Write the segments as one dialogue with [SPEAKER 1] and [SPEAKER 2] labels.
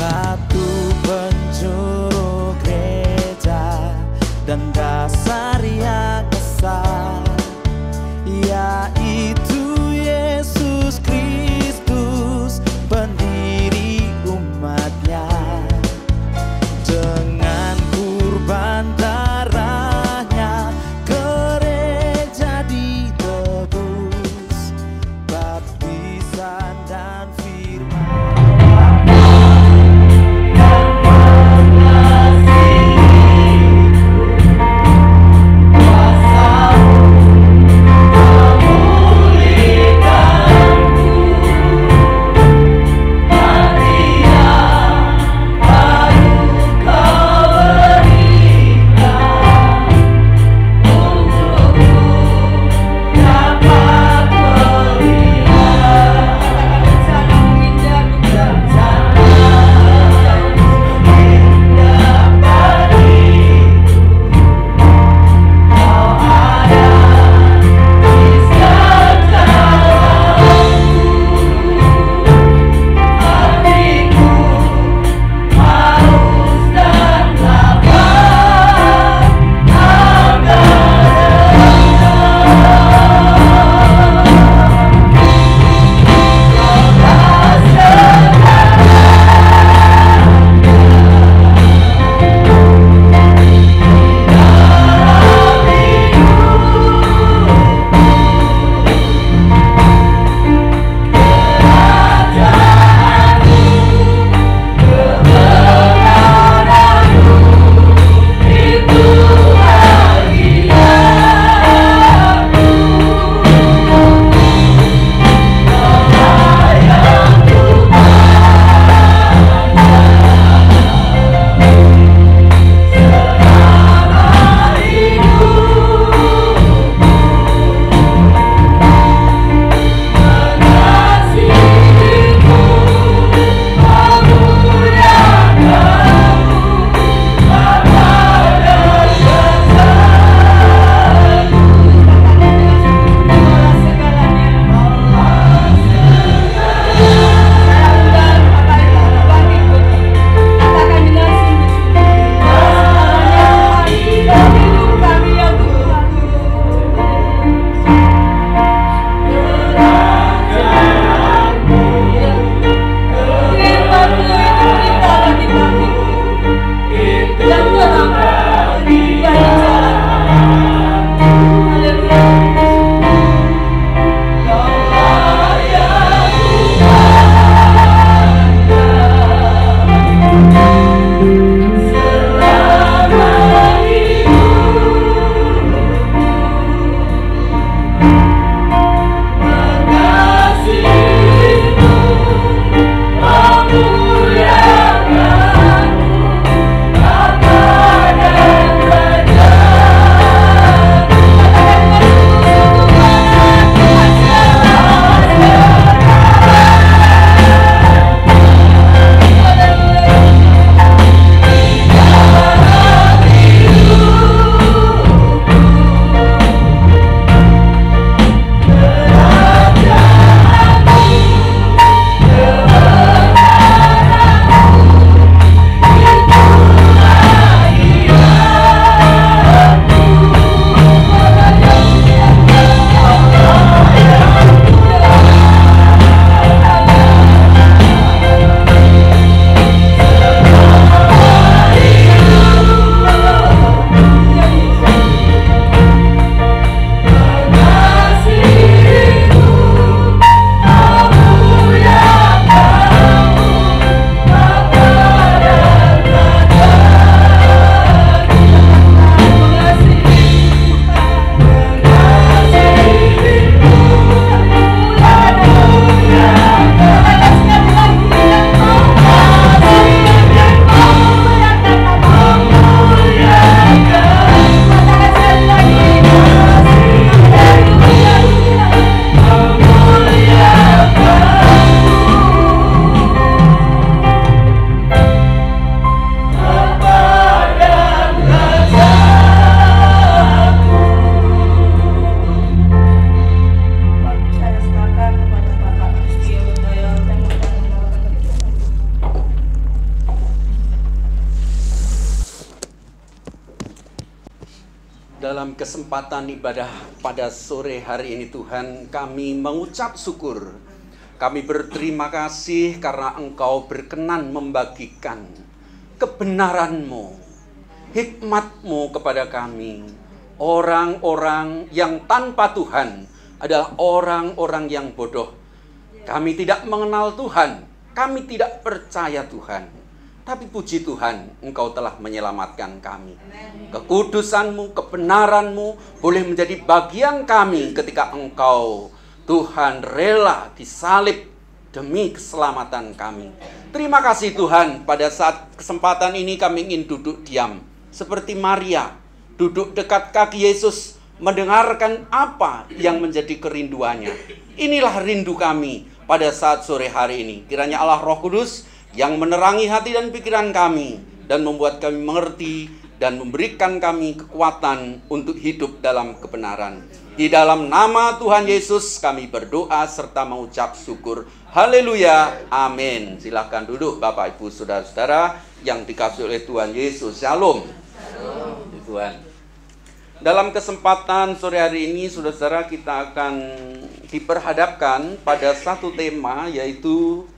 [SPEAKER 1] satu penjuru gereja dan dasar yang esa, yaitu Yesus Kristus, pendiri umatnya. Dengan kurban darahnya gereja ditebus, baptisan dan firman.
[SPEAKER 2] dalam kesempatan ibadah pada sore hari ini Tuhan, kami mengucap syukur. Kami berterima kasih karena Engkau berkenan membagikan kebenaran-Mu, hikmat-Mu kepada kami. Orang-orang yang tanpa Tuhan adalah orang-orang yang bodoh. Kami tidak mengenal Tuhan, kami tidak percaya Tuhan. Tapi puji Tuhan, Engkau telah menyelamatkan kami. Kekudusan-Mu, kebenaran-Mu boleh menjadi bagian kami ketika Engkau, Tuhan, rela disalib demi keselamatan kami. Terima kasih Tuhan, pada saat kesempatan ini kami ingin duduk diam. Seperti Maria, duduk dekat kaki Yesus, mendengarkan apa yang menjadi kerinduannya. Inilah rindu kami pada saat sore hari ini. Kiranya Allah Roh Kudus yang menerangi hati dan pikiran kami dan membuat kami mengerti dan memberikan kami kekuatan untuk hidup dalam kebenaran. Di dalam nama Tuhan Yesus kami berdoa serta mengucap syukur. Haleluya. Amin. Silakan duduk Bapak Ibu Saudara-saudara yang dikasihi oleh Tuhan Yesus. Shalom. Tuhan. Dalam kesempatan sore hari ini saudara-saudara kita akan diperhadapkan pada satu tema, yaitu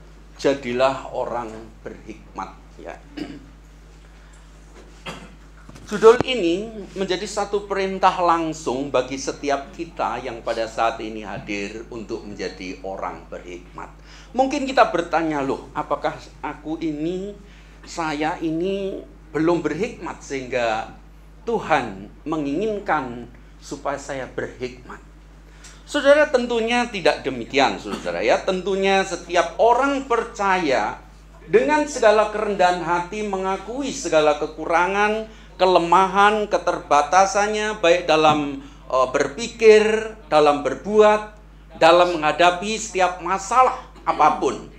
[SPEAKER 2] jadilah orang berhikmat, ya. Judul ini menjadi satu perintah langsung bagi setiap kita yang pada saat ini hadir untuk menjadi orang berhikmat. Mungkin kita bertanya, loh, apakah saya ini belum berhikmat sehingga Tuhan menginginkan supaya saya berhikmat? Saudara, tentunya tidak demikian, saudara, ya. Tentunya setiap orang percaya dengan segala kerendahan hati mengakui segala kekurangan, kelemahan, keterbatasannya, baik dalam berpikir, dalam berbuat, dalam menghadapi setiap masalah apapun.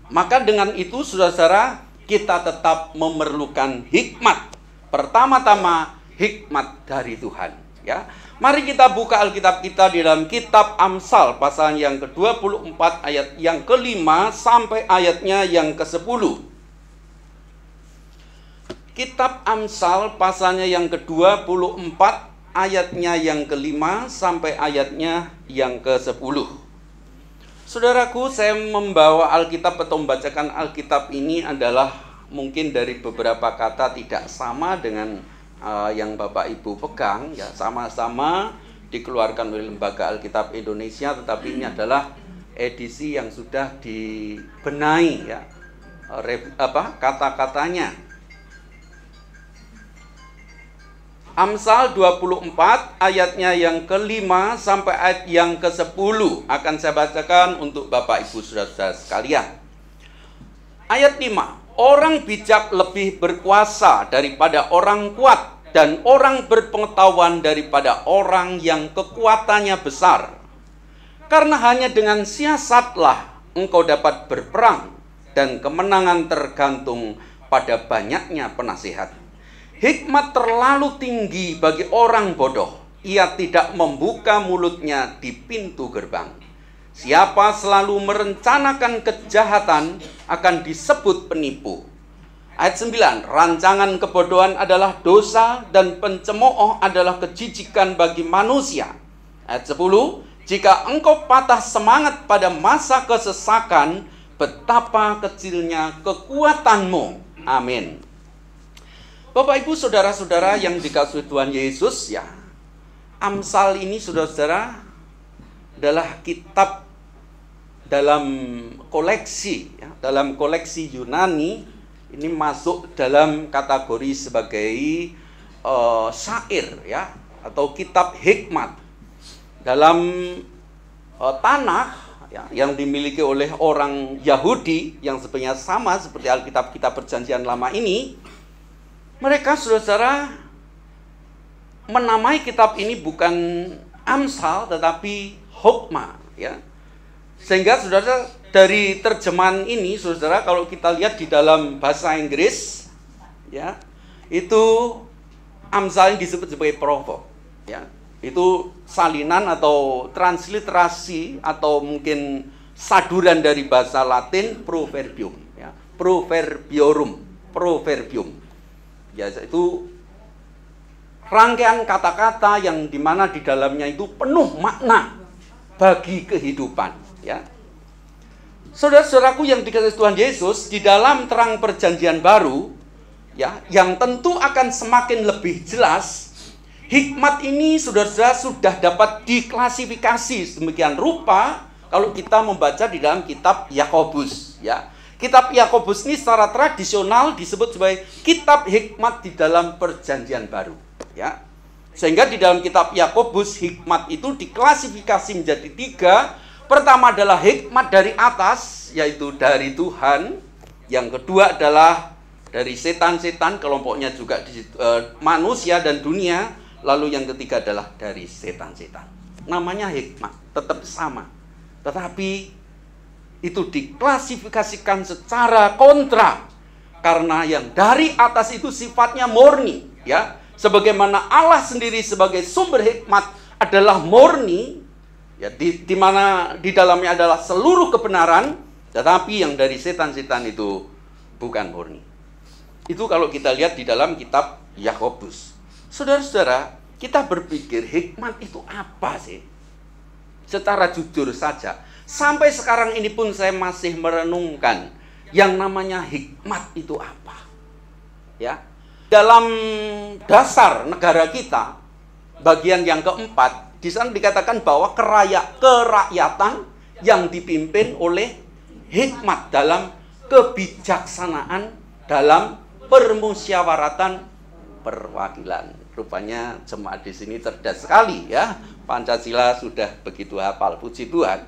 [SPEAKER 2] Maka dengan itu, saudara, kita tetap memerlukan hikmat. Pertama-tama, hikmat dari Tuhan, ya. Mari kita buka Alkitab kita di dalam kitab Amsal pasal yang ke-24 ayat yang ke-5 sampai ayatnya yang ke-10. Kitab Amsal pasalnya yang ke-24 ayatnya yang ke-5 sampai ayatnya yang ke-10. Saudaraku, saya membawa Alkitab atau membacakan Alkitab ini adalah mungkin dari beberapa kata tidak sama dengan yang Bapak Ibu pegang, ya, sama-sama dikeluarkan oleh Lembaga Alkitab Indonesia, tetapi ini adalah edisi yang sudah dibenahi, ya, kata-katanya. Amsal 24 ayatnya yang ke-5 sampai ayat yang ke-10 akan saya bacakan untuk Bapak Ibu Saudara-saudara sekalian. Ayat 5. Orang bijak lebih berkuasa daripada orang kuat, dan orang berpengetahuan daripada orang yang kekuatannya besar. Karena hanya dengan siasatlah engkau dapat berperang, dan kemenangan tergantung pada banyaknya penasihat. Hikmat terlalu tinggi bagi orang bodoh. Ia tidak membuka mulutnya di pintu gerbang. Siapa selalu merencanakan kejahatan akan disebut penipu. Ayat 9, rancangan kebodohan adalah dosa dan pencemooh adalah kejijikan bagi manusia. Ayat 10, jika engkau patah semangat pada masa kesesakan, betapa kecilnya kekuatanmu. Amin. Bapak Ibu Saudara-saudara yang dikasihi Tuhan Yesus, ya. Amsal ini saudara-saudara adalah kitab dalam koleksi, ya, dalam koleksi Yunani. Ini masuk dalam kategori sebagai syair, ya, atau kitab hikmat dalam Tanakh, ya, yang dimiliki oleh orang Yahudi yang sebenarnya sama seperti Alkitab kita Perjanjian Lama ini. Mereka saudara-saudara menamai kitab ini bukan Amsal tetapi Hokmah, ya. Sehingga saudara, dari terjemahan ini saudara, kalau kita lihat di dalam bahasa Inggris, ya, itu Amsal ini disebut sebagai proverb, ya. Itu salinan atau transliterasi atau mungkin saduran dari bahasa Latin proverbium, ya. Proverbium. Ya, itu rangkaian kata-kata yang dimana di dalamnya itu penuh makna bagi kehidupan, ya. Saudara-saudaraku yang dikasihi Tuhan Yesus, di dalam terang perjanjian baru, ya, yang tentu akan semakin lebih jelas, hikmat ini saudara-saudara sudah dapat diklasifikasi sedemikian rupa kalau kita membaca di dalam kitab Yakobus, ya. Kitab Yakobus ini secara tradisional disebut sebagai kitab hikmat di dalam perjanjian baru, ya. Sehingga di dalam kitab Yakobus hikmat itu diklasifikasi menjadi 3. Pertama adalah hikmat dari atas, yaitu dari Tuhan. Yang kedua adalah dari setan-setan, kelompoknya juga manusia dan dunia. Lalu yang ketiga adalah dari setan-setan. Namanya hikmat, tetap sama. Tetapi itu diklasifikasikan secara kontra. Karena yang dari atas itu sifatnya murni, ya. Sebagaimana Allah sendiri sebagai sumber hikmat adalah murni, ya, di mana di dalamnya adalah seluruh kebenaran, tetapi yang dari setan-setan itu bukan murni. Itu kalau kita lihat di dalam kitab Yakobus. Saudara-saudara, kita berpikir hikmat itu apa sih? Secara jujur saja, sampai sekarang ini pun saya masih merenungkan yang namanya hikmat itu apa. Ya. Dalam dasar negara kita, bagian yang keempat, di sana dikatakan bahwa kerakyatan yang dipimpin oleh hikmat dalam kebijaksanaan, dalam permusyawaratan perwakilan. Rupanya jemaat di sini cerdas sekali, ya. Pancasila sudah begitu hafal, puji Tuhan.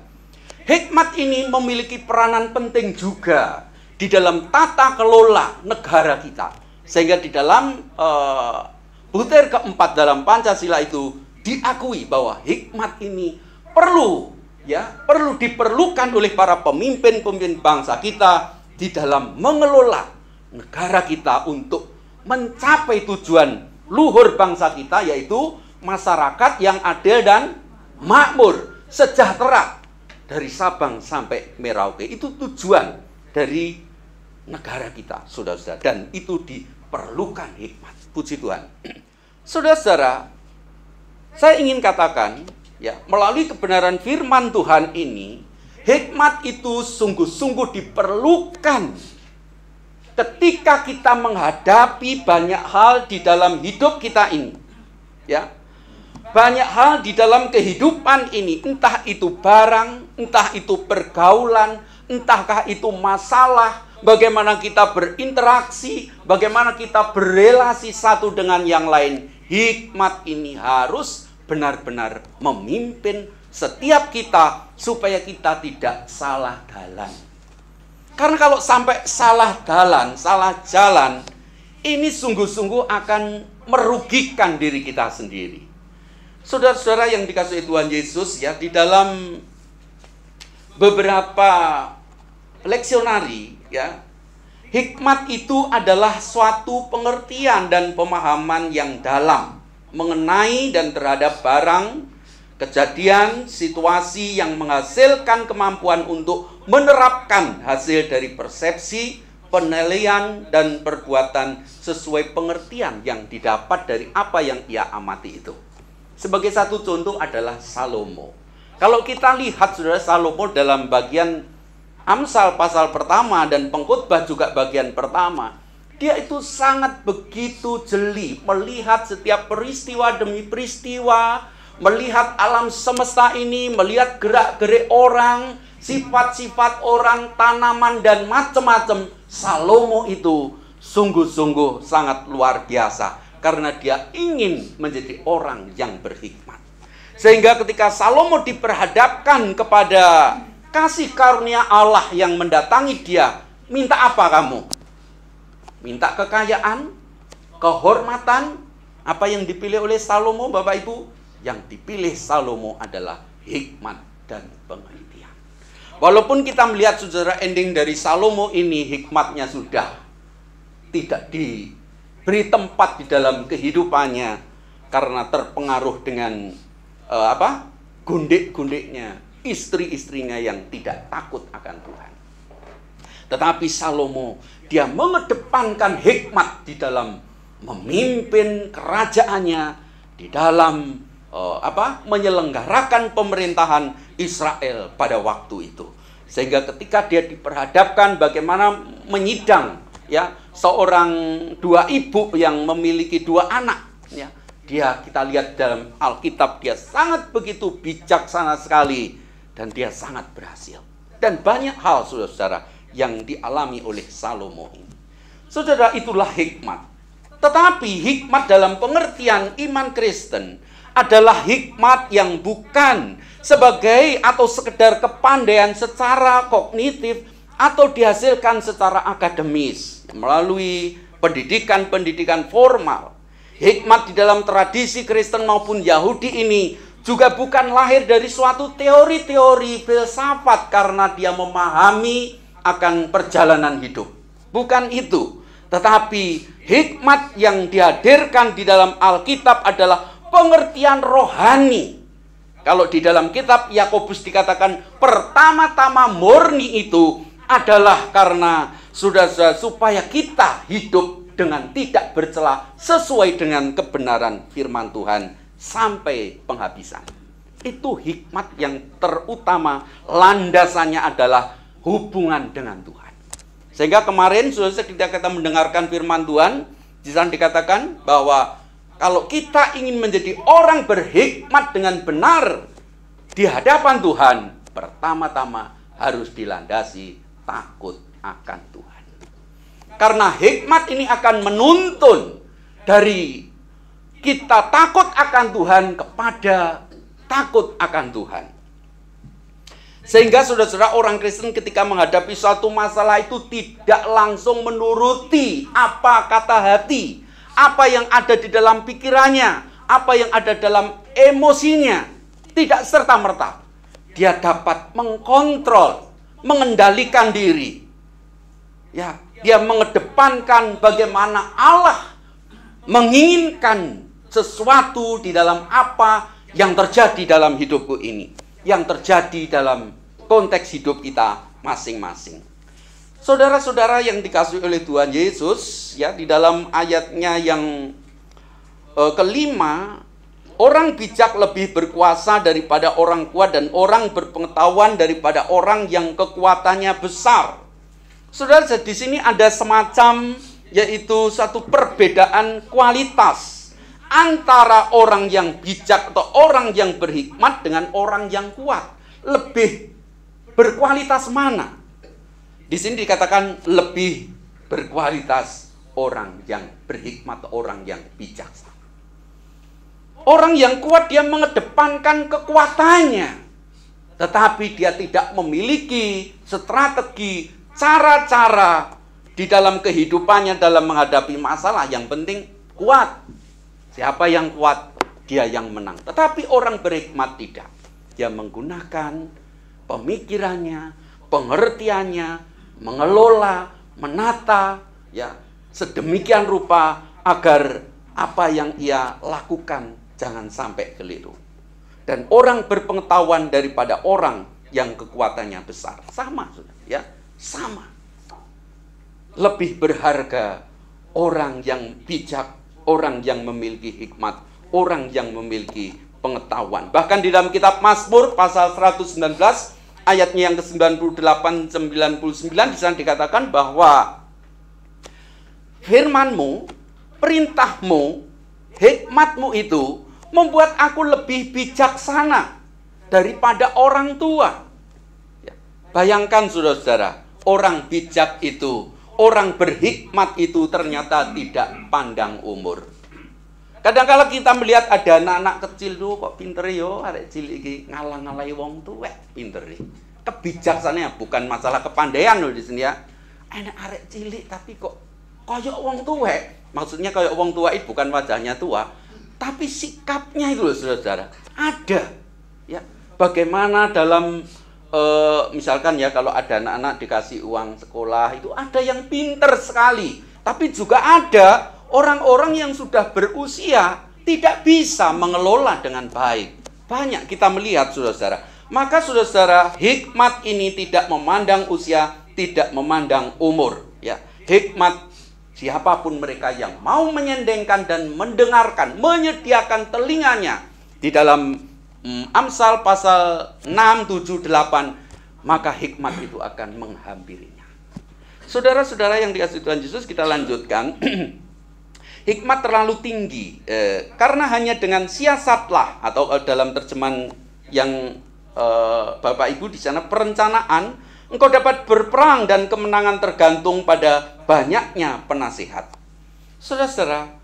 [SPEAKER 2] Hikmat ini memiliki peranan penting juga di dalam tata kelola negara kita. Sehingga di dalam butir keempat dalam Pancasila itu diakui bahwa hikmat ini perlu diperlukan oleh para pemimpin-pemimpin bangsa kita di dalam mengelola negara kita untuk mencapai tujuan luhur bangsa kita, yaitu masyarakat yang adil dan makmur, sejahtera dari Sabang sampai Merauke. Itu tujuan dari negara kita, saudara-saudara, dan itu diperlukan hikmat. Puji Tuhan. Saudara-saudara, saya ingin katakan, ya, melalui kebenaran firman Tuhan ini, hikmat itu sungguh-sungguh diperlukan ketika kita menghadapi banyak hal di dalam hidup kita ini, ya. Banyak hal di dalam kehidupan ini, entah itu barang, entah itu pergaulan, entahkah itu masalah, bagaimana kita berinteraksi, bagaimana kita berelasi satu dengan yang lain. Hikmat ini harus benar-benar memimpin setiap kita supaya kita tidak salah jalan. Karena kalau sampai salah jalan, ini sungguh-sungguh akan merugikan diri kita sendiri. Saudara-saudara yang dikasihi Tuhan Yesus, ya, di dalam beberapa leksionari, ya, hikmat itu adalah suatu pengertian dan pemahaman yang dalam mengenai dan terhadap barang, kejadian, situasi yang menghasilkan kemampuan untuk menerapkan hasil dari persepsi, penilaian, dan perbuatan sesuai pengertian yang didapat dari apa yang ia amati itu. Sebagai satu contoh adalah Salomo. Kalau kita lihat, saudara, Salomo dalam bagian Amsal pasal pertama dan Pengkhotbah juga bagian pertama, dia itu sangat begitu jeli melihat setiap peristiwa demi peristiwa, melihat alam semesta ini, melihat gerak-gerik orang, sifat-sifat orang, tanaman, dan macam-macam. Salomo itu sungguh-sungguh sangat luar biasa karena dia ingin menjadi orang yang berhikmat. Sehingga ketika Salomo diperhadapkan kepada kasih karunia Allah yang mendatangi dia, minta apa kamu? Minta kekayaan, kehormatan. Apa yang dipilih oleh Salomo, Bapak Ibu? Yang dipilih Salomo adalah hikmat dan pengertian. Walaupun kita melihat, saudara, ending dari Salomo ini, hikmatnya sudah tidak diberi tempat di dalam kehidupannya karena terpengaruh dengan gundik-gundiknya, istri-istrinya yang tidak takut akan Tuhan. Tetapi Salomo, dia mengedepankan hikmat di dalam memimpin kerajaannya di dalam menyelenggarakan pemerintahan Israel pada waktu itu. Sehingga ketika dia diperhadapkan bagaimana menyidang seorang dua ibu yang memiliki dua anak, kita lihat dalam Alkitab dia sangat begitu bijaksana sekali dan dia sangat berhasil. Dan banyak hal saudara-saudara yang dialami oleh Salomo ini. Saudara, itulah hikmat. Tetapi hikmat dalam pengertian iman Kristen adalah hikmat yang bukan sebagai atau sekedar kepandaian secara kognitif atau dihasilkan secara akademis melalui pendidikan formal. Hikmat di dalam tradisi Kristen maupun Yahudi ini juga bukan lahir dari suatu teori-teori filsafat karena dia memahami akan perjalanan hidup. Bukan itu. Tetapi hikmat yang dihadirkan di dalam Alkitab adalah pengertian rohani. Kalau di dalam kitab Yakobus dikatakan pertama-tama murni itu adalah karena supaya kita hidup dengan tidak bercela sesuai dengan kebenaran firman Tuhan sampai penghabisan. Itu hikmat yang terutama, landasannya adalah hubungan dengan Tuhan. Sehingga kemarin ketika kita mendengarkan firman Tuhan, di sana dikatakan bahwa kalau kita ingin menjadi orang berhikmat dengan benar di hadapan Tuhan, pertama-tama harus dilandasi takut akan Tuhan. Karena hikmat ini akan menuntun dari kita takut akan Tuhan kepada takut akan Tuhan. Sehingga saudara-saudara, orang Kristen ketika menghadapi suatu masalah itu tidak langsung menuruti apa kata hati, apa yang ada di dalam pikirannya, apa yang ada dalam emosinya. Tidak serta-merta. Dia dapat mengkontrol, mengendalikan diri. Dia mengedepankan bagaimana Allah menginginkan sesuatu di dalam apa yang terjadi dalam hidupku ini. Yang terjadi dalam konteks hidup kita masing-masing. Saudara-saudara yang dikasihi oleh Tuhan Yesus, di dalam ayatnya yang kelima, orang bijak lebih berkuasa daripada orang kuat dan orang berpengetahuan daripada orang yang kekuatannya besar. Saudara, di sini ada semacam yaitu satu perbedaan kualitas antara orang yang bijak atau orang yang berhikmat dengan orang yang kuat. Lebih berkualitas mana? Di sini dikatakan lebih berkualitas orang yang berhikmat, orang yang bijaksana. Orang yang kuat dia mengedepankan kekuatannya, tetapi dia tidak memiliki strategi, cara-cara di dalam kehidupannya dalam menghadapi masalah. Yang penting kuat. Siapa yang kuat, dia yang menang. Tetapi orang berhikmat tidak. Dia menggunakan pemikirannya, pengertiannya, mengelola, menata, sedemikian rupa agar apa yang ia lakukan jangan sampai keliru. Dan orang berpengetahuan daripada orang yang kekuatannya besar. Sama, sama. Lebih berharga orang yang bijak, orang yang memiliki hikmat, orang yang memiliki pengetahuan. Bahkan di dalam kitab Mazmur pasal 119 ayatnya yang ke-98-99 di sana dikatakan bahwa firman-Mu, perintah-Mu, hikmat-Mu itu membuat aku lebih bijaksana daripada orang tua. Bayangkan saudara-saudara, orang bijak itu, orang berhikmat itu ternyata tidak pandang umur. Kadang-kala kita melihat ada anak-anak kecil tuh kok pinter yo, arek cilik iki ngalang-ngalai wong tuwek pinter iki. Kebijaksanaannya bukan masalah kepandaian loh di sini ya. Enak arek cilik tapi kok koyok wong tuwek. Maksudnya koyok wong tua itu bukan wajahnya tua, tapi sikapnya itu loh saudara. Ada. Ya, bagaimana dalam misalkan kalau ada anak-anak dikasih uang sekolah itu ada yang pinter sekali, tapi juga ada orang-orang yang sudah berusia tidak bisa mengelola dengan baik. Banyak kita melihat saudara-saudara. Maka saudara-saudara, hikmat ini tidak memandang usia, tidak memandang umur. Hikmat Siapapun mereka yang mau menyendengkan dan mendengarkan, menyediakan telinganya di dalam Amsal pasal 6, 7, 8, maka hikmat itu akan menghampirinya. Saudara-saudara yang dikasihi Tuhan Yesus, kita lanjutkan. Hikmat terlalu tinggi karena hanya dengan siasatlah, atau dalam terjemahan yang Bapak Ibu di sana, perencanaan, engkau dapat berperang dan kemenangan tergantung pada banyaknya penasihat. Saudara-saudara,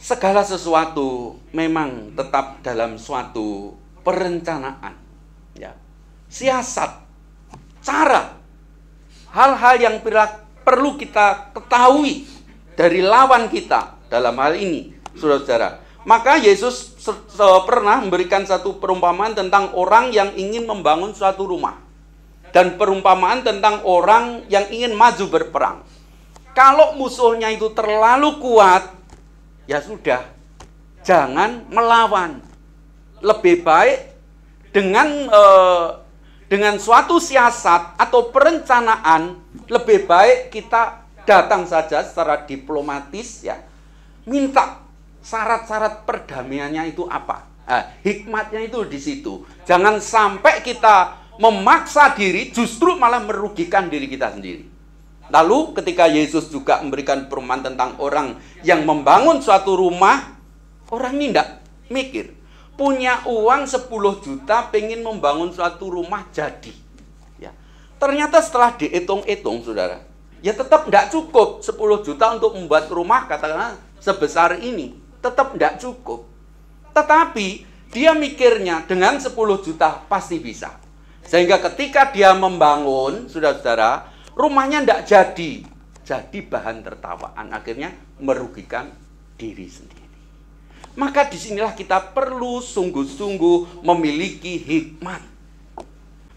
[SPEAKER 2] segala sesuatu memang tetap dalam suatu perencanaan, ya. Siasat, cara, hal-hal yang perlu kita ketahui dari lawan kita dalam hal ini, saudara-saudara. Maka Yesus pernah memberikan satu perumpamaan tentang orang yang ingin membangun suatu rumah, dan perumpamaan tentang orang yang ingin maju berperang. Kalau musuhnya itu terlalu kuat, ya sudah, jangan melawan. Lebih baik dengan suatu siasat atau perencanaan, lebih baik kita datang saja secara diplomatis, ya, minta syarat-syarat perdamaiannya itu apa. Nah, hikmatnya itu di situ. Jangan sampai kita memaksa diri, justru malah merugikan diri kita sendiri. Lalu ketika Yesus juga memberikan perumpamaan tentang orang yang membangun suatu rumah, orang ini tidak mikir. Punya uang 10 juta, pengen membangun suatu rumah jadi. Ya. Ternyata setelah dihitung-hitung, saudara, ya tetap tidak cukup 10 juta untuk membuat rumah katakanlah sebesar ini. Tetap tidak cukup. Tetapi dia mikirnya dengan 10 juta pasti bisa. Sehingga ketika dia membangun, saudara-saudara, rumahnya tidak jadi bahan tertawaan, akhirnya merugikan diri sendiri. Maka disinilah kita perlu sungguh-sungguh memiliki hikmat.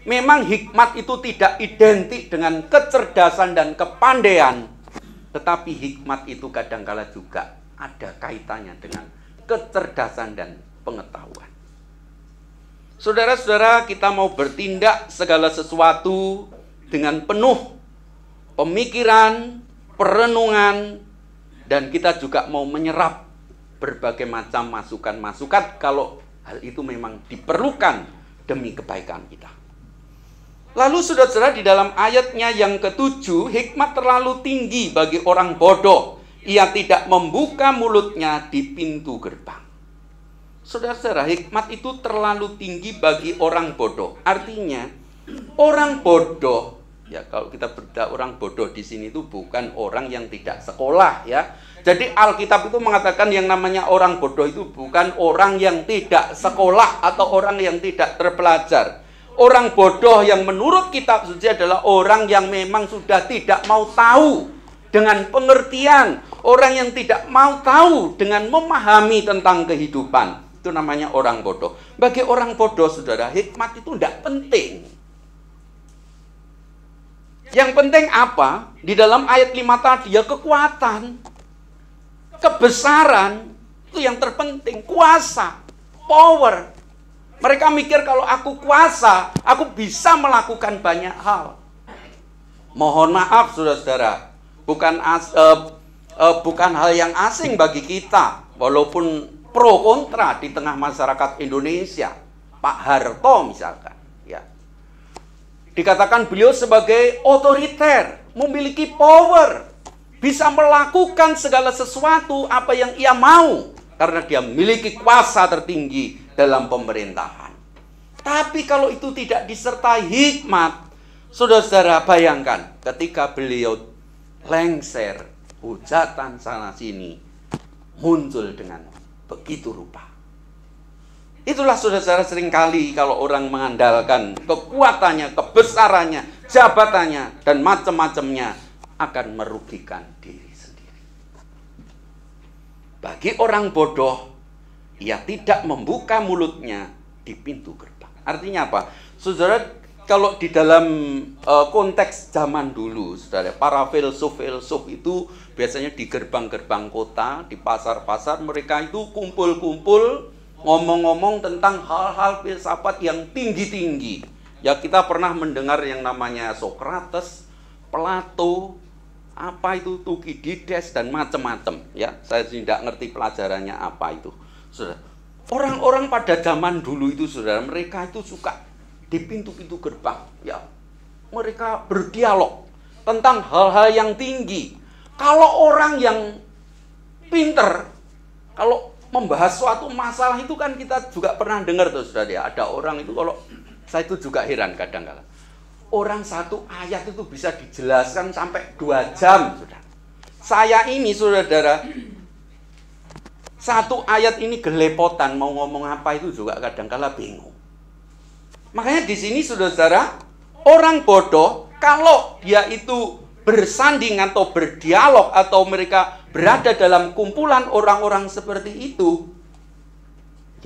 [SPEAKER 2] Memang hikmat itu tidak identik dengan kecerdasan dan kepandaian, tetapi hikmat itu kadangkala juga ada kaitannya dengan kecerdasan dan pengetahuan. Saudara-saudara, kita mau bertindak segala sesuatu dengan penuh pemikiran, perenungan, dan kita juga mau menyerap berbagai macam masukan-masukan kalau hal itu memang diperlukan demi kebaikan kita. Lalu saudara-saudara, di dalam ayatnya yang ke-7, hikmat terlalu tinggi bagi orang bodoh. Ia tidak membuka mulutnya di pintu gerbang. Saudara-saudara, hikmat itu terlalu tinggi bagi orang bodoh. Artinya, orang bodoh, ya kalau kita berbicara orang bodoh di sini itu bukan orang yang tidak sekolah, ya. Jadi Alkitab itu mengatakan yang namanya orang bodoh itu bukan orang yang tidak sekolah atau orang yang tidak terpelajar. Orang bodoh yang menurut kitab suci adalah orang yang memang sudah tidak mau tahu dengan pengertian. Orang yang tidak mau tahu dengan memahami tentang kehidupan. Itu namanya orang bodoh. Bagi orang bodoh, saudara, hikmat itu tidak penting. Yang penting apa? Di dalam ayat 5 tadi, ya kekuatan, kebesaran, itu yang terpenting. Kuasa, power. Mereka mikir kalau aku kuasa, aku bisa melakukan banyak hal. Mohon maaf, saudara-saudara, bukan hal yang asing bagi kita, walaupun pro kontra di tengah masyarakat Indonesia. Pak Harto misalkan, ya, dikatakan beliau sebagai otoriter, memiliki power, bisa melakukan segala sesuatu apa yang ia mau karena dia memiliki kuasa tertinggi dalam pemerintahan. Tapi kalau itu tidak disertai hikmat, saudara-saudara, bayangkan ketika beliau lengser, hujatan sana sini, muncul dengan begitu rupa. Itulah saudara-saudara, seringkali kalau orang mengandalkan kekuatannya, kebesarannya, jabatannya, dan macam-macamnya, akan merugikan diri sendiri. Bagi orang bodoh, ia tidak membuka mulutnya di pintu gerbang. Artinya apa? Saudara, kalau di dalam konteks zaman dulu, saudara, para filsuf-filsuf itu biasanya di gerbang-gerbang kota, di pasar-pasar, mereka itu kumpul-kumpul, ngomong-ngomong tentang hal-hal filsafat yang tinggi-tinggi. Ya, kita pernah mendengar yang namanya Sokrates, Plato, Apa itu Thukydides dan macam-macam, ya. Saya tidak ngerti pelajarannya apa itu. Saudara, orang-orang pada zaman dulu itu, saudara, mereka itu suka di pintu-pintu gerbang, ya. Mereka berdialog tentang hal-hal yang tinggi. Kalau orang yang pinter, kalau membahas suatu masalah itu kan kita juga pernah dengar tuh, saudara, ya. Ada orang itu, kalau saya itu juga heran kadang-kala. Orang satu ayat itu bisa dijelaskan sampai 2 jam, saudara. Saya ini, saudara, satu ayat ini gelepotan, mau ngomong apa itu juga kadang-kala bingung. Makanya di sini, saudara, orang bodoh kalau dia itu bersanding atau berdialog atau mereka berada dalam kumpulan orang-orang seperti itu,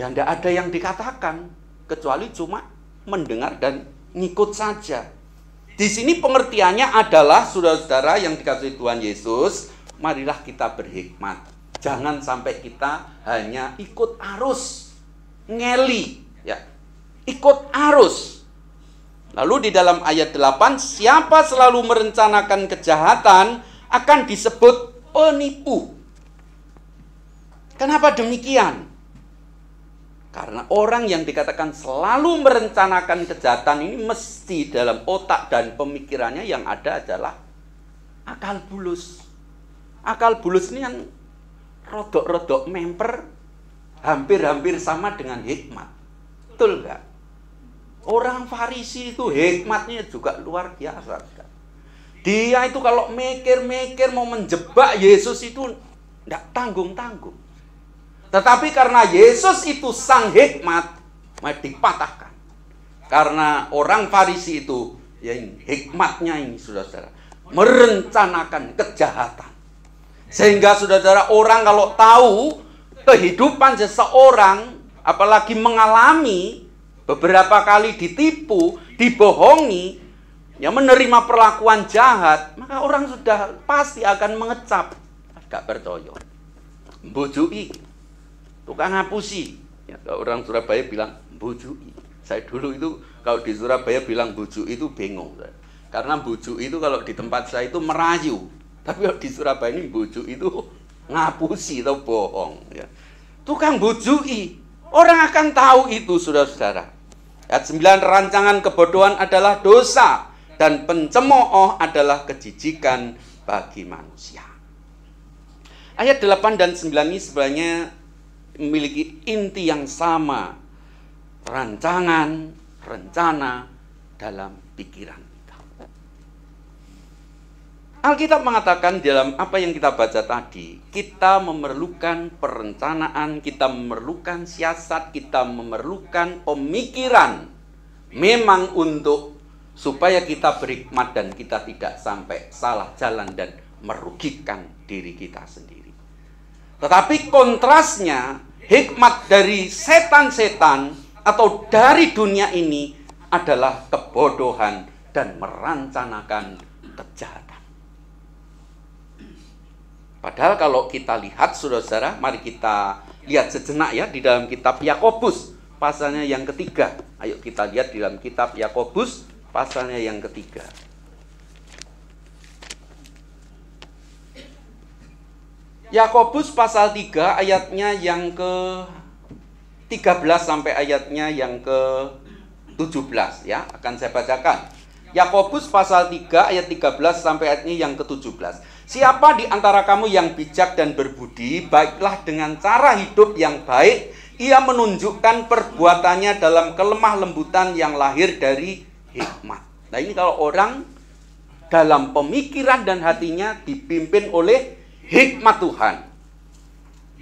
[SPEAKER 2] ya tidak ada yang dikatakan kecuali cuma mendengar dan ngikut saja. Di sini pengertiannya adalah, saudara-saudara yang dikasihi Tuhan Yesus, marilah kita berhikmat. Jangan sampai kita hanya ikut arus, ngeli, ya. Ikut arus. Lalu di dalam ayat 8, siapa selalu merencanakan kejahatan akan disebut penipu. Kenapa demikian? Karena orang yang dikatakan selalu merencanakan kejahatan ini mesti dalam otak dan pemikirannya yang ada adalah akal bulus. Akal bulus ini yang rodok-rodok memper, hampir-hampir sama dengan hikmat. Betul nggak? Orang Farisi itu hikmatnya juga luar biasa. Dia itu kalau mikir-mikir mau menjebak Yesus itu tidak tanggung-tanggung. Tetapi karena Yesus itu sang hikmat, maka dipatahkan. Karena orang Farisi itu, ya ini, hikmatnya ini, saudara-saudara, merencanakan kejahatan. Sehingga, saudara-saudara, orang kalau tahu kehidupan seseorang, apalagi mengalami beberapa kali ditipu, dibohongi, ya menerima perlakuan jahat, maka orang sudah pasti akan mengecap. Gak percaya. Mbujui. Tukang ngapusi, ya, orang Surabaya bilang bujui. Saya dulu itu kalau di Surabaya bilang bujui itu bingung, karena bujui itu kalau di tempat saya itu merayu, tapi kalau di Surabaya ini bujui itu ngapusi atau bohong. Ya. Tukang bujui, orang akan tahu itu, saudara-saudara. Ayat 9, rancangan kebodohan adalah dosa dan pencemooh adalah kejijikan bagi manusia. Ayat 8 dan 9 ini sebenarnya memiliki inti yang sama, rancangan, rencana dalam pikiran kita. Alkitab mengatakan dalam apa yang kita baca tadi, kita memerlukan perencanaan, kita memerlukan siasat, kita memerlukan pemikiran, memang untuk supaya kita berhikmat dan kita tidak sampai salah jalan dan merugikan diri kita sendiri. Tetapi kontrasnya, hikmat dari setan-setan atau dari dunia ini adalah kebodohan dan merencanakan kejahatan. Padahal kalau kita lihat, saudara-saudara, mari kita lihat sejenak ya di dalam kitab Yakobus pasalnya yang ketiga. Ayo kita lihat di dalam kitab Yakobus pasalnya yang ketiga. Yakobus pasal 3 ayatnya yang ke-13 sampai ayatnya yang ke-17 ya, akan saya bacakan. Yakobus pasal 3 ayat 13 sampai ayatnya yang ke-17. Siapa di antara kamu yang bijak dan berbudi, baiklah dengan cara hidup yang baik, ia menunjukkan perbuatannya dalam kelemah lembutan yang lahir dari hikmat. Nah, ini kalau orang dalam pemikiran dan hatinya dipimpin oleh hikmat Tuhan.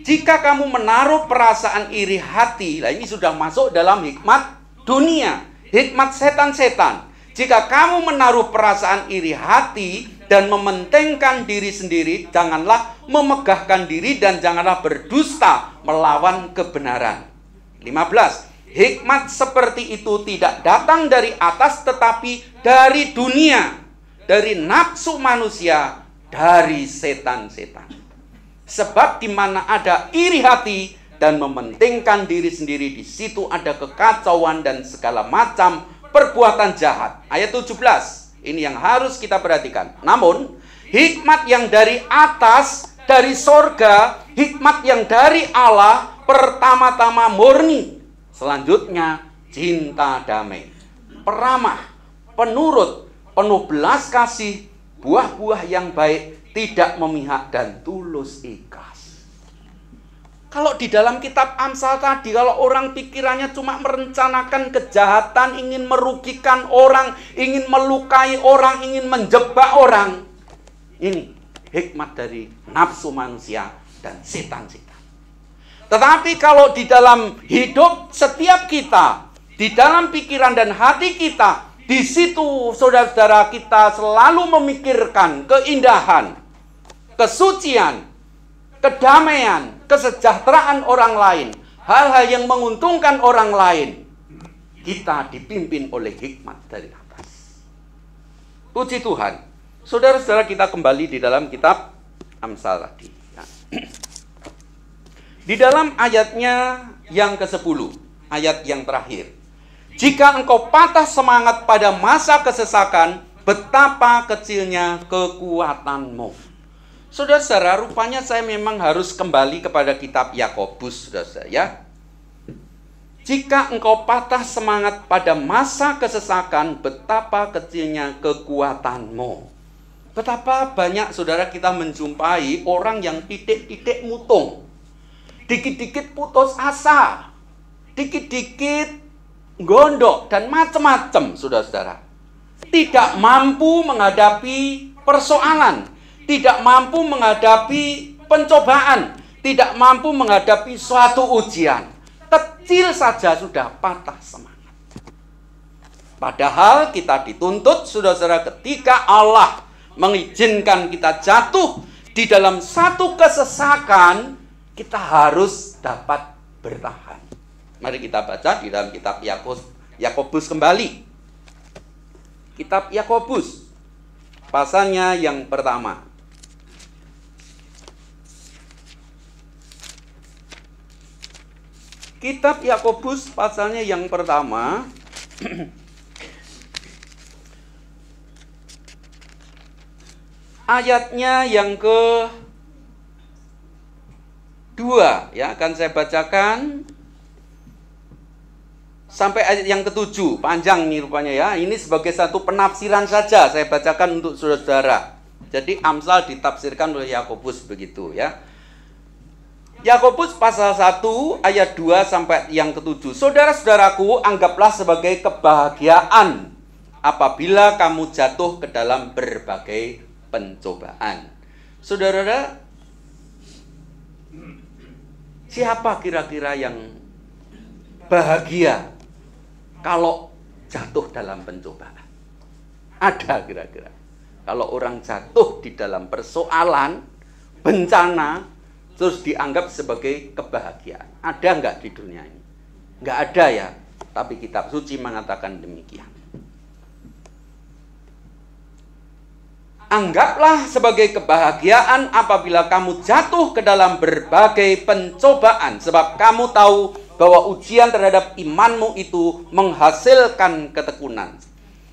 [SPEAKER 2] Jika kamu menaruh perasaan iri hati, nah ini sudah masuk dalam hikmat dunia, hikmat setan-setan. Jika kamu menaruh perasaan iri hati dan mementingkan diri sendiri, janganlah memegahkan diri dan janganlah berdusta melawan kebenaran. 15. Hikmat seperti itu tidak datang dari atas tetapi dari dunia, dari nafsu manusia, dari setan-setan. Sebab di mana ada iri hati dan mementingkan diri sendiri, di situ ada kekacauan dan segala macam perbuatan jahat. Ayat 17. Ini yang harus kita perhatikan. Namun, hikmat yang dari atas, dari sorga, hikmat yang dari Allah, pertama-tama murni, selanjutnya cinta damai, peramah, penurut, penuh belas kasih, buah-buah yang baik, tidak memihak dan tulus ikhlas. Kalau di dalam kitab Amsal tadi, kalau orang pikirannya cuma merencanakan kejahatan, ingin merugikan orang, ingin melukai orang, ingin menjebak orang, ini hikmat dari nafsu manusia dan setan-setan. Tetapi kalau di dalam hidup setiap kita, di dalam pikiran dan hati kita, di situ saudara-saudara kita selalu memikirkan keindahan, kesucian, kedamaian, kesejahteraan orang lain, hal-hal yang menguntungkan orang lain, kita dipimpin oleh hikmat dari atas. Puji Tuhan. Saudara-saudara, kita kembali di dalam kitab Amsal tadi. Di dalam ayatnya yang ke-10, ayat yang terakhir. Jika engkau patah semangat pada masa kesesakan, betapa kecilnya kekuatanmu. Saudara-saudara, rupanya saya memang harus kembali kepada kitab Yakobus, saudara-saudara, ya. Jika engkau patah semangat pada masa kesesakan, betapa kecilnya kekuatanmu. Betapa banyak saudara kita menjumpai orang yang titik-titik mutung, dikit-dikit putus asa, dikit-dikit gondok, dan macam-macam, saudara-saudara. Tidak mampu menghadapi persoalan, tidak mampu menghadapi pencobaan, tidak mampu menghadapi suatu ujian. Kecil saja sudah patah semangat. Padahal kita dituntut, saudara-saudara, ketika Allah mengizinkan kita jatuh di dalam satu kesesakan, kita harus dapat bertahan. Mari kita baca di dalam kitab Yakobus kembali. Kitab Yakobus, pasalnya yang pertama. Kitab Yakobus pasalnya yang pertama ayatnya yang ke-2, ya, akan saya bacakan sampai ayat yang ke-7. Panjang nih rupanya, ya. Ini sebagai satu penafsiran saja saya bacakan untuk saudara-saudara. Jadi Amsal ditafsirkan oleh Yakobus begitu, ya. Yakobus pasal 1 ayat 2 sampai yang ke-7. Saudara-saudaraku, anggaplah sebagai kebahagiaan apabila kamu jatuh ke dalam berbagai pencobaan. Saudara-saudara, siapa kira-kira yang bahagia kalau jatuh dalam pencobaan? Ada kira-kira? Kalau orang jatuh di dalam persoalan, bencana, terus dianggap sebagai kebahagiaan. Ada enggak di dunia ini? Enggak ada, ya. Tapi kitab suci mengatakan demikian. Anggaplah sebagai kebahagiaan apabila kamu jatuh ke dalam berbagai pencobaan, sebab kamu tahu bahwa ujian terhadap imanmu itu menghasilkan ketekunan.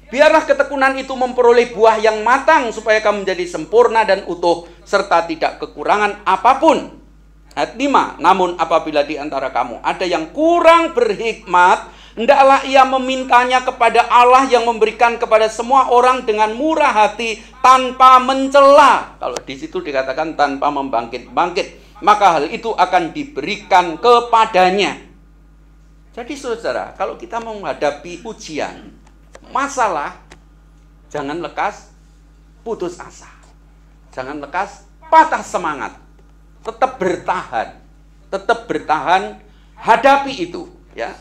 [SPEAKER 2] Biarlah ketekunan itu memperoleh buah yang matang, supaya kamu menjadi sempurna dan utuh, serta tidak kekurangan apapun. Ayat 5, namun apabila di antara kamu ada yang kurang berhikmat, hendaklah ia memintanya kepada Allah yang memberikan kepada semua orang dengan murah hati, tanpa mencela. Kalau di situ dikatakan tanpa membangkit-bangkit, maka hal itu akan diberikan kepadanya. Jadi saudara, kalau kita menghadapi ujian, masalah, jangan lekas putus asa, jangan lekas patah semangat, tetap bertahan, hadapi itu, ya.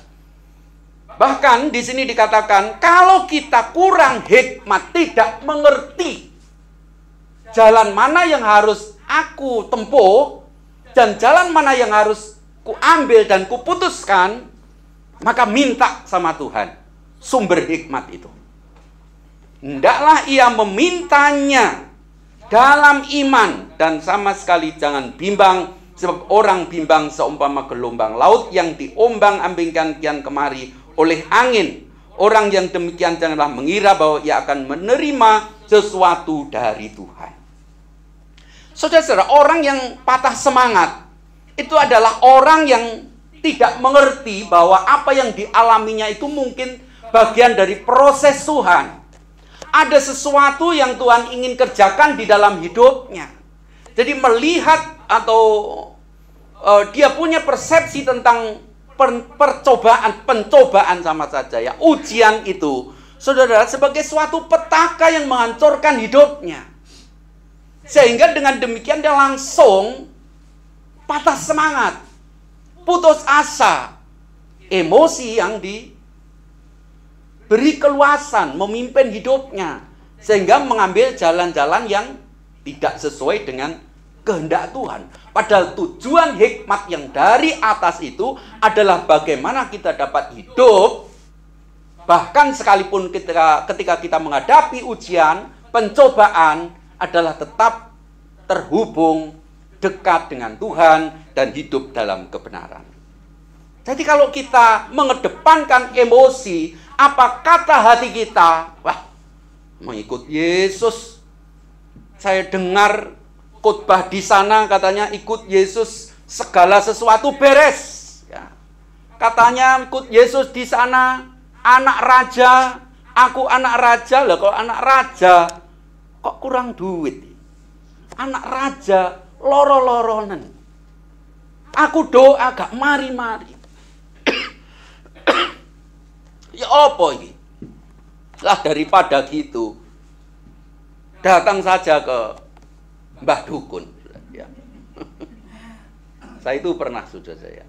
[SPEAKER 2] Bahkan di sini dikatakan, kalau kita kurang hikmat, tidak mengerti jalan mana yang harus aku tempuh dan jalan mana yang harus ku ambil dan ku putuskan, maka minta sama Tuhan sumber hikmat itu. Hendaklah ia memintanya dalam iman, dan sama sekali jangan bimbang, sebab orang bimbang seumpama gelombang laut yang diombang-ambingkan kian kemari oleh angin. Orang yang demikian janganlah mengira bahwa ia akan menerima sesuatu dari Tuhan. Saudara-saudara, orang yang patah semangat itu adalah orang yang tidak mengerti bahwa apa yang dialaminya itu mungkin bagian dari proses Tuhan. Ada sesuatu yang Tuhan ingin kerjakan di dalam hidupnya. Jadi melihat atau dia punya persepsi tentang pencobaan sama saja ya. Ujian itu, saudara, sebagai suatu petaka yang menghancurkan hidupnya. Sehingga dengan demikian dia langsung patah semangat, putus asa, emosi yang diberi keluasan memimpin hidupnya, sehingga mengambil jalan-jalan yang tidak sesuai dengan kehendak Tuhan. Padahal tujuan hikmat yang dari atas itu adalah bagaimana kita dapat hidup, bahkan sekalipun ketika kita menghadapi ujian, pencobaan, adalah tetap terhubung dekat dengan Tuhan dan hidup dalam kebenaran. Jadi kalau kita mengedepankan emosi, apa kata hati kita? Wah, mengikut Yesus. Saya dengar khotbah di sana katanya ikut Yesus segala sesuatu beres. Ya. Katanya ikut Yesus di sana anak raja, aku anak raja. Lah kalau anak raja kok kurang duit? Anak raja loro-loronen. Aku doa gak mari-mari. Ya apa ini? Lah daripada gitu, datang saja ke Mbah Dukun. Ya. Saya itu pernah, saudara saya.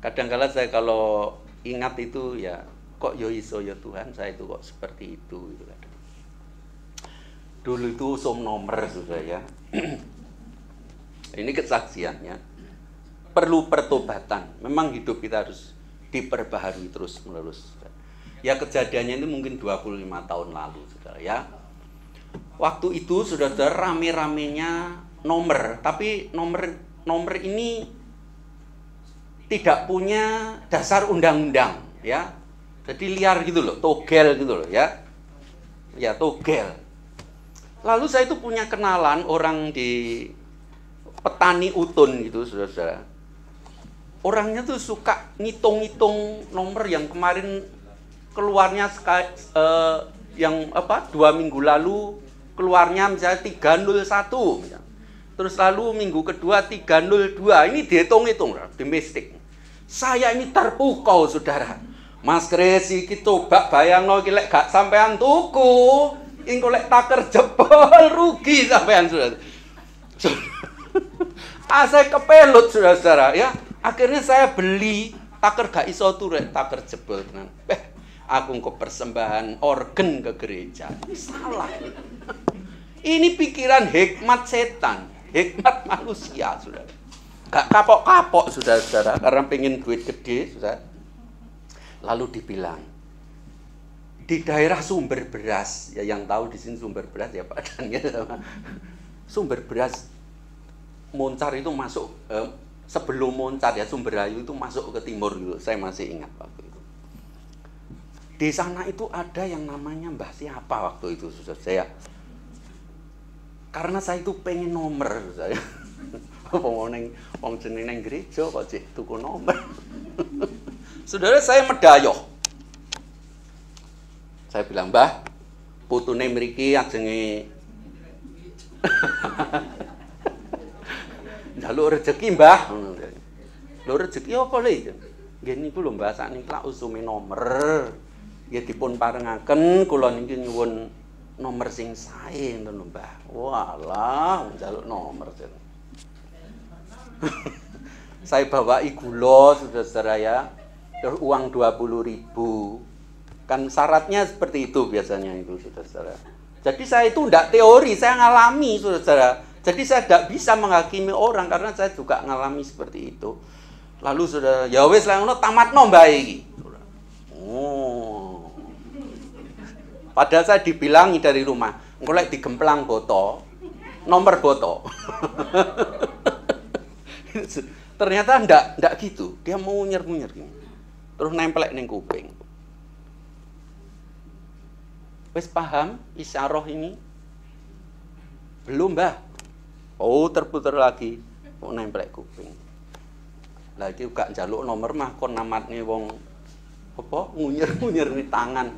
[SPEAKER 2] Kadang-kala saya kalau ingat itu ya, kok yo iso ya Tuhan, saya itu kok seperti itu gitu kan. Dulu itu nomor sudah ya. Ini kesaksiannya. Perlu pertobatan. Memang hidup kita harus diperbaharui terus menerus. Ya kejadiannya ini mungkin 25 tahun lalu saudara ya. Waktu itu sudah rame-ramenya nomor, tapi nomor ini tidak punya dasar undang-undang ya. Jadi liar gitu loh, togel gitu loh ya. Ya togel. Lalu saya itu punya kenalan orang di petani utun gitu, saudara-saudara. Orangnya tuh suka ngitung-ngitung nomor yang kemarin keluarnya 2 minggu lalu keluarnya misalnya 301. Terus lalu minggu kedua 302. Ini dihitung-hitung domestik. Saya ini terpukau, saudara. Mas Kris iki coba bayangno iki lek gak sampean tuku, engko lek taker jebol rugi sampean, saudara. Saya kepelut, saudara-saudara ya. Akhirnya saya beli taker gak iso turu, taker jebol tenan. Aku engko persembahan organ ke gereja. Ini salah. Ini pikiran hikmat setan, hikmat manusia, saudara. Gak kapok-kapok, saudara-saudara, karena pengen duit gede, saudara. Lalu dibilang, di daerah sumber beras, ya yang tahu di sini sumber beras ya Pak Dan ya, sumber beras Moncar itu masuk sebelum Moncar ya Sumberayu itu masuk ke timur gitu, saya masih ingat waktu itu. Di sana itu ada yang namanya Mbah siapa waktu itu sudah saya, karena saya itu pengen nomor saya, wong jeneng gereja kok cek tuku nomor. Saudara saya medayoh. Saya bilang, Mbah, putune mriki ajenge njaluk rezeki, Mbah. Lho rezeki apa le? Nggih niku lho Mbah, sakniki lak usume nomor. Nggih dipun parengaken kula niki nyuwun nomor sing sae ngoten lho, Mbah. Walah, njaluk nomor. Saya bawai gula, saudara-saudara ya. Uang 20.000. Kan syaratnya seperti itu biasanya itu, saudara-saudara. Jadi saya itu tidak teori, saya ngalami, saudara-saudara. Jadi saya tidak bisa menghakimi orang karena saya juga ngalami seperti itu. Lalu saudara, ya wis lah ngono tamatno mbah iki. Oh. Padahal saya dibilangi dari rumah, engko lek digemplang boto, nomor boto. Ternyata ndak gitu. Dia mau nyer-nyer gini. Terus nempelek ning kuping. Wis paham isyarah ini? Belum, Mbah. Oh, terputar lagi. Kok nempel kuping. Lah iki gak njaluk nomor mah kon namatne wong apa ngunyir-ngunyir di tangan.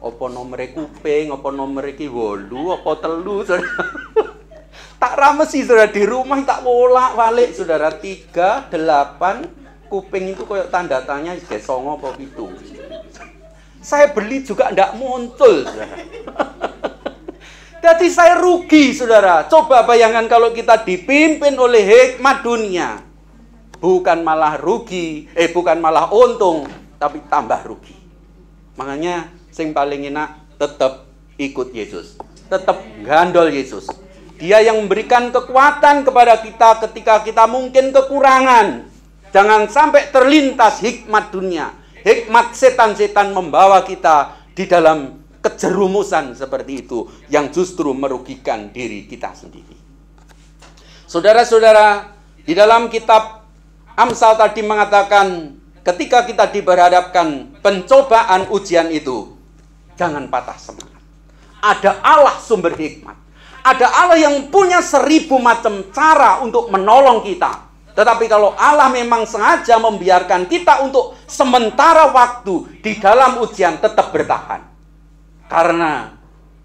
[SPEAKER 2] Apa nomere kuping, apa nomere iki 8, apa 3, Saudara. Tak ramesi Saudara, di rumah tak bolak-balik Saudara, 3, 8, kuping itu koyo tanda tanya 9 apa 7. Saya beli juga ndak muncul Saudara. Jadi saya rugi Saudara. Coba bayangkan kalau kita dipimpin oleh hikmat dunia. Bukan malah rugi, bukan malah untung, tapi tambah rugi. Makanya sing paling enak tetap ikut Yesus. Tetap gandol Yesus. Dia yang memberikan kekuatan kepada kita ketika kita mungkin kekurangan. Jangan sampai terlintas hikmat dunia. Hikmat setan-setan membawa kita di dalam kejerumusan seperti itu yang justru merugikan diri kita sendiri. Saudara-saudara, di dalam kitab Amsal tadi mengatakan ketika kita diberhadapkan pencobaan ujian itu, jangan patah semangat. Ada Allah sumber hikmat. Ada Allah yang punya 1000 macam cara untuk menolong kita. Tetapi kalau Allah memang sengaja membiarkan kita untuk sementara waktu di dalam ujian tetap bertahan. Karena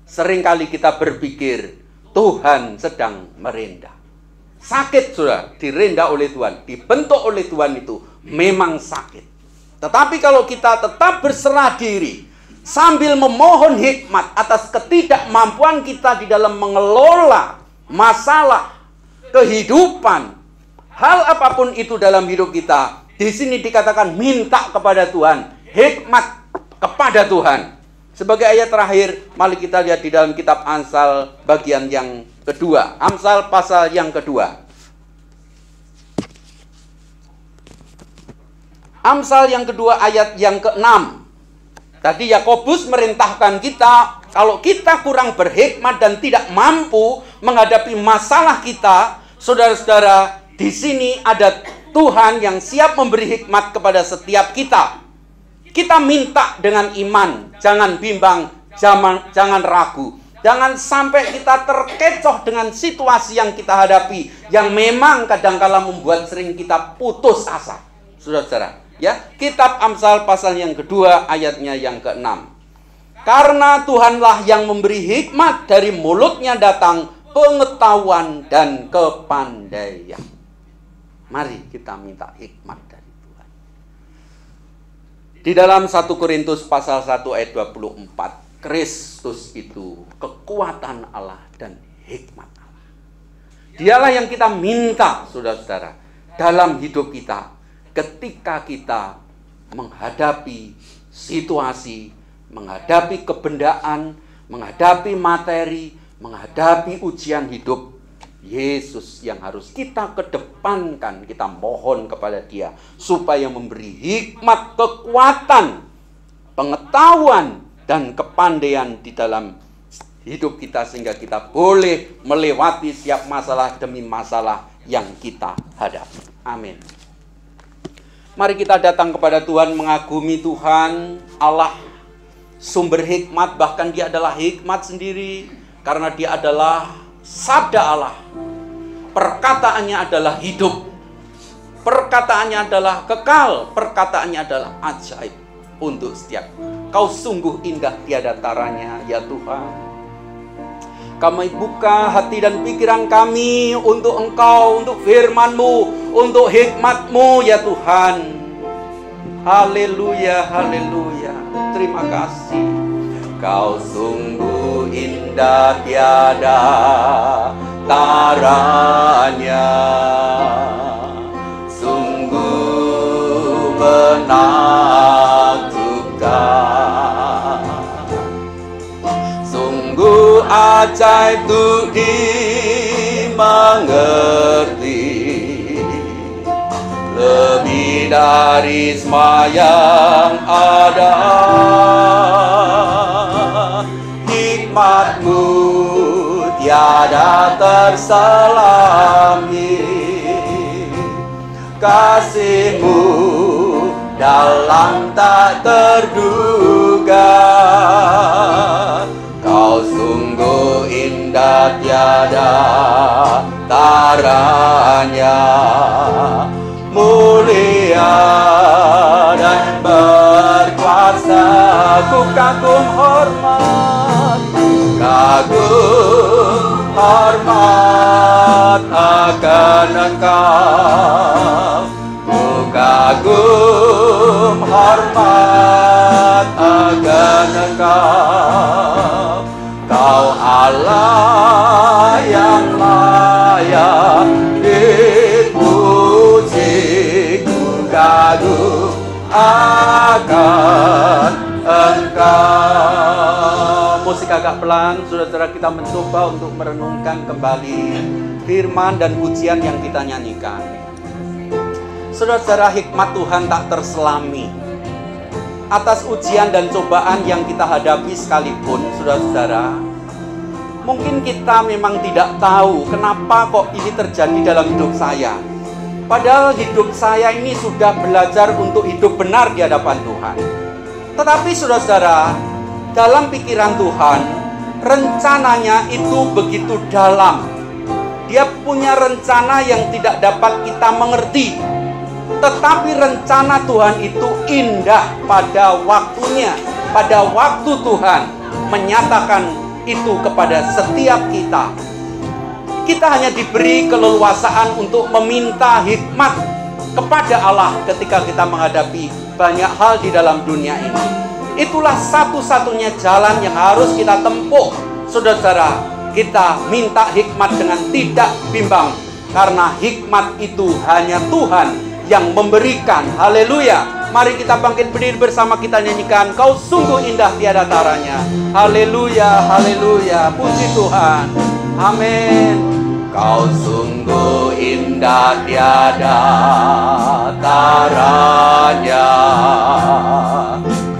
[SPEAKER 2] seringkali kita berpikir Tuhan sedang merendah. Sakit sudah direndah oleh Tuhan, dibentuk oleh Tuhan itu memang sakit. Tetapi kalau kita tetap berserah diri sambil memohon hikmat atas ketidakmampuan kita di dalam mengelola masalah kehidupan, hal apapun itu dalam hidup kita, di sini dikatakan minta kepada Tuhan, hikmat kepada Tuhan. Sebagai ayat terakhir, mari kita lihat di dalam kitab Amsal bagian yang kedua. Amsal pasal yang kedua. Amsal yang kedua ayat yang ke-6. Tadi Yakobus merintahkan kita, kalau kita kurang berhikmat dan tidak mampu menghadapi masalah kita, saudara-saudara, di sini ada Tuhan yang siap memberi hikmat kepada setiap kita. Kita minta dengan iman, jangan bimbang, jangan ragu. Jangan sampai kita terkecoh dengan situasi yang kita hadapi, yang memang kadangkala membuat sering kita putus asa. Saudara-saudara, ya, kitab Amsal pasal yang kedua ayatnya yang ke-6. Karena Tuhanlah yang memberi hikmat, dari mulutnya datang pengetahuan dan kepandaian. Mari kita minta hikmat dari Tuhan. Di dalam 1 Korintus pasal 1 ayat 24, Kristus itu kekuatan Allah dan hikmat Allah. Dialah yang kita minta, saudara-saudara, dalam hidup kita ketika kita menghadapi situasi, menghadapi kebendaan, menghadapi materi, menghadapi ujian hidup. Yesus yang harus kita kedepankan, kita mohon kepada Dia supaya memberi hikmat, kekuatan, pengetahuan, dan kepandaian di dalam hidup kita sehingga kita boleh melewati setiap masalah demi masalah yang kita hadapi. Amin. Mari kita datang kepada Tuhan, mengagumi Tuhan, Allah sumber hikmat, bahkan Dia adalah hikmat sendiri karena Dia adalah sabda Allah. Perkataannya adalah hidup. Perkataannya adalah kekal. Perkataannya adalah ajaib untuk setiap. Kau sungguh indah tiada taranya, ya Tuhan. Kami buka hati dan pikiran kami untuk Engkau, untuk firman-Mu, untuk hikmat-Mu, ya Tuhan. Haleluya, haleluya. Terima kasih. Kau sungguh indah tiada taranya, sungguh menakjubkan, sungguh ajaib untuk dimengerti, lebih dari semua yang ada. Hikmat-Mu tiada terselami, kasih-Mu dalam tak terduga. Kau sungguh indah tiada taranya, mulia dan berkuasa. Ku kagum hormat, kagum hormat akan Engkau. Ku kagum hormat akan Engkau. Kau Allah yang layak dipuji. Ku kagum akan Engkau. Musik agak pelan, saudara-saudara, kita mencoba untuk merenungkan kembali firman dan pujian yang kita nyanyikan. Saudara-saudara, hikmat Tuhan tak terselami. Atas ujian dan cobaan yang kita hadapi sekalipun, saudara-saudara, mungkin kita memang tidak tahu kenapa kok ini terjadi dalam hidup saya. Padahal hidup saya ini sudah belajar untuk hidup benar di hadapan Tuhan. Tetapi saudara-saudara, dalam pikiran Tuhan, rencananya itu begitu dalam. Dia punya rencana yang tidak dapat kita mengerti. Tetapi rencana Tuhan itu indah pada waktunya. Pada waktu Tuhan menyatakan itu kepada setiap kita. Kita hanya diberi keleluasaan untuk meminta hikmat kepada Allah ketika kita menghadapi banyak hal di dalam dunia ini. Itulah satu-satunya jalan yang harus kita tempuh. Saudara-saudara, kita minta hikmat dengan tidak bimbang. Karena hikmat itu hanya Tuhan yang memberikan. Haleluya. Mari kita bangkit berdiri bersama, kita nyanyikan Kau sungguh indah tiada taranya. Haleluya, haleluya. Puji Tuhan. Amin. Kau sungguh indah tiada taranya,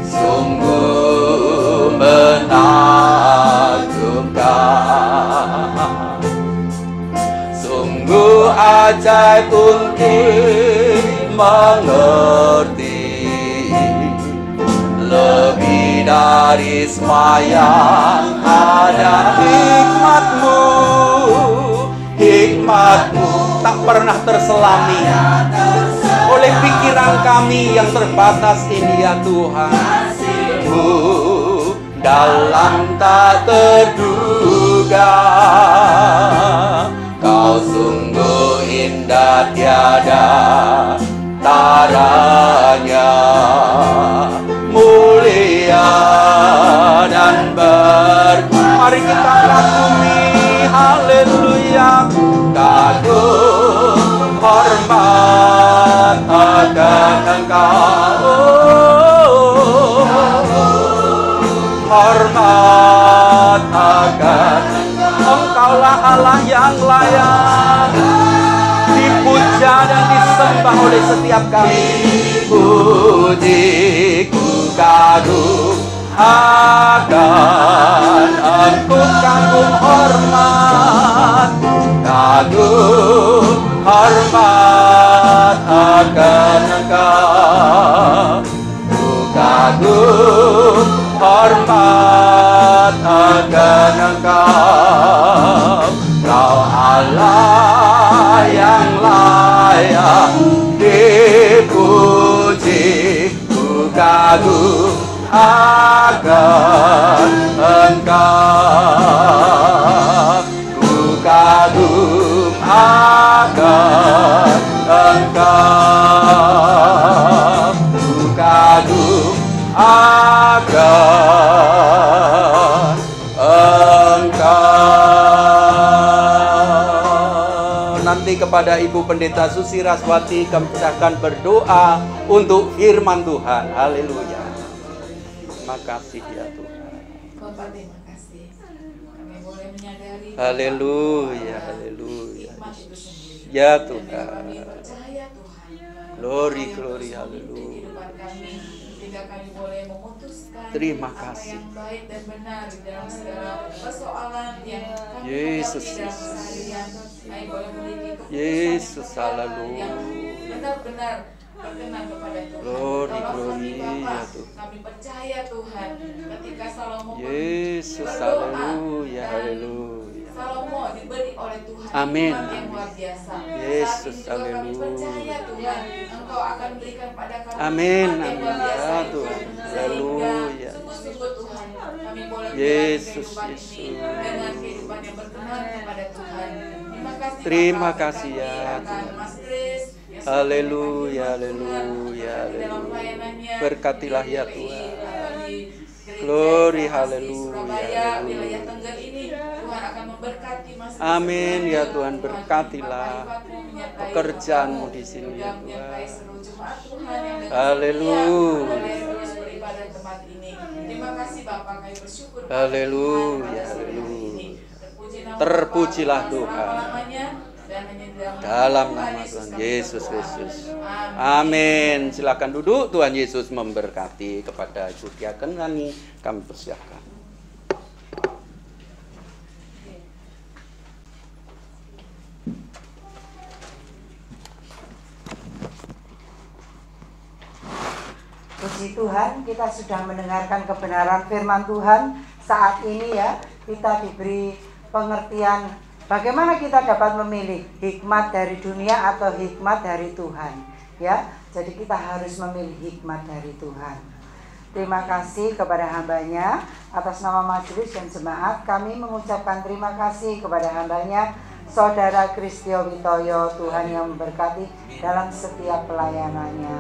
[SPEAKER 2] sungguh menakjubkan, sungguh ajaib untuk mengerti, lebih dari semua yang ada. Hikmat-Mu tak pernah terselami oleh pikiran kami yang terbatas ini ya Tuhan. Dalam tak terduga, Kau sungguh indah tiada taranya, mulia dan mari kita kagumi. Haleluya. Kagum hormat akan Engkau. Hormat akan Engkaulah Allah yang layak dipuja dan disembah oleh setiap kami. Puji ku kagum akan Engkau. Kagum hormat, kagum hormat akan Engkau. Ku kagum hormat akan Engkau. Kau Allah yang layak dipuji. Ku kagum akan Engkau. Ku kagum akan Engkau. Ku kagum akan Engkau. Nanti kepada Ibu Pendeta Susi Raswati kami akan berdoa untuk firman Tuhan. Haleluya. Terima kasih ya Tuhan.
[SPEAKER 3] Bapak, terima kasih. Kami boleh menyadari
[SPEAKER 2] Haleluya, haleluya.
[SPEAKER 3] hikmat itu sendiri.
[SPEAKER 2] Ya
[SPEAKER 3] Dan
[SPEAKER 2] Tuhan.
[SPEAKER 3] kami percaya Tuhan.
[SPEAKER 2] Glory,
[SPEAKER 3] Apa yang
[SPEAKER 2] glory,
[SPEAKER 3] terus memimpin
[SPEAKER 2] haleluya.
[SPEAKER 3] kehidupan kami, sehingga kami boleh memutuskan
[SPEAKER 2] Terima
[SPEAKER 3] apa
[SPEAKER 2] kasih.
[SPEAKER 3] yang baik dan benar di dalam segala persoalan yang kami
[SPEAKER 2] Yesus,
[SPEAKER 3] hadapi dalam
[SPEAKER 2] Yesus.
[SPEAKER 3] keseharian. Kami boleh memiliki keputusan
[SPEAKER 2] Yesus,
[SPEAKER 3] yang tepat,
[SPEAKER 2] haleluya.
[SPEAKER 3] yang benar-benar berkenan kepada Tuhan.
[SPEAKER 2] Glory,
[SPEAKER 3] Tolong
[SPEAKER 2] glory,
[SPEAKER 3] kami Bapa,
[SPEAKER 2] ya Tuhan.
[SPEAKER 3] kami percaya Tuhan ketika Salomo
[SPEAKER 2] Yesus,
[SPEAKER 3] berdoa
[SPEAKER 2] haleluya,
[SPEAKER 3] dan
[SPEAKER 2] haleluya.
[SPEAKER 3] kalau mau diberi oleh Tuhan
[SPEAKER 2] Amin.
[SPEAKER 3] hikmat yang luar biasa.
[SPEAKER 2] Yesus,
[SPEAKER 3] Saat ini juga kami
[SPEAKER 2] haleluya.
[SPEAKER 3] percaya Tuhan, Engkau akan berikan pada kami
[SPEAKER 2] Amin,
[SPEAKER 3] hikmat yang luar
[SPEAKER 2] amin.
[SPEAKER 3] biasa
[SPEAKER 2] Ya,
[SPEAKER 3] itu.
[SPEAKER 2] Tuhan.
[SPEAKER 3] Sehingga
[SPEAKER 2] Haleluya.
[SPEAKER 3] sungguh-sungguh Tuhan kami boleh
[SPEAKER 2] Yesus,
[SPEAKER 3] menjalani kehidupan ini
[SPEAKER 2] Yesus.
[SPEAKER 3] dengan kehidupan yang berkenan kepada Tuhan.
[SPEAKER 2] Terima
[SPEAKER 3] Bapak,
[SPEAKER 2] kasih ya,
[SPEAKER 3] berkati akan
[SPEAKER 2] Tuhan.
[SPEAKER 3] Mas Kris, yang sudah
[SPEAKER 2] Haleluya,
[SPEAKER 3] banyak bantu Tuhan,
[SPEAKER 2] haleluya,
[SPEAKER 3] di dalam
[SPEAKER 2] haleluya.
[SPEAKER 3] pelayanannya
[SPEAKER 2] Berkatilah
[SPEAKER 3] di
[SPEAKER 2] ya
[SPEAKER 3] GPI,
[SPEAKER 2] Tuhan.
[SPEAKER 3] atau di gereja
[SPEAKER 2] Glory,
[SPEAKER 3] Informasi
[SPEAKER 2] haleluya,
[SPEAKER 3] Surabaya,
[SPEAKER 2] haleluya.
[SPEAKER 3] wilayah Tengger ini, Tuhan akan memberkati Mas Kris.
[SPEAKER 2] Amin ya Tuhan,
[SPEAKER 3] Tuhan,
[SPEAKER 2] berkatilah
[SPEAKER 3] lipat-lipatmu menyertai
[SPEAKER 2] pekerjaanmu
[SPEAKER 3] Bapak,
[SPEAKER 2] di sini
[SPEAKER 3] juga
[SPEAKER 2] ya
[SPEAKER 3] menyertai
[SPEAKER 2] Tuhan.
[SPEAKER 3] seluruh jemaat Tuhan yang dengan
[SPEAKER 2] Haleluya.
[SPEAKER 3] setia boleh terus beribadah di tempat ini. Terima kasih Bapak, kami bersyukur pada
[SPEAKER 2] Haleluya,
[SPEAKER 3] Tuhan pada sore hari
[SPEAKER 2] haleluya.
[SPEAKER 3] ini.
[SPEAKER 2] Terpujilah
[SPEAKER 3] Bapak,
[SPEAKER 2] Tuhan.
[SPEAKER 3] selama-lamanya, dan hanya
[SPEAKER 2] Dalam nama Tuhan Yesus Kristus. Amin. Silakan duduk. Tuhan Yesus memberkati. Kepada Ibu Diaken Rani kami persilakan.
[SPEAKER 4] Puji Tuhan, kita sudah mendengarkan kebenaran firman Tuhan. Saat ini ya, kita diberi pengertian bagaimana kita dapat memilih hikmat dari dunia atau hikmat dari Tuhan. Ya, jadi kita harus memilih hikmat dari Tuhan. Terima kasih kepada hambanya. Atas nama majelis dan jemaat, kami mengucapkan terima kasih kepada hambanya Saudara Kristio Witoyo. Tuhan yang memberkati dalam setiap pelayanannya.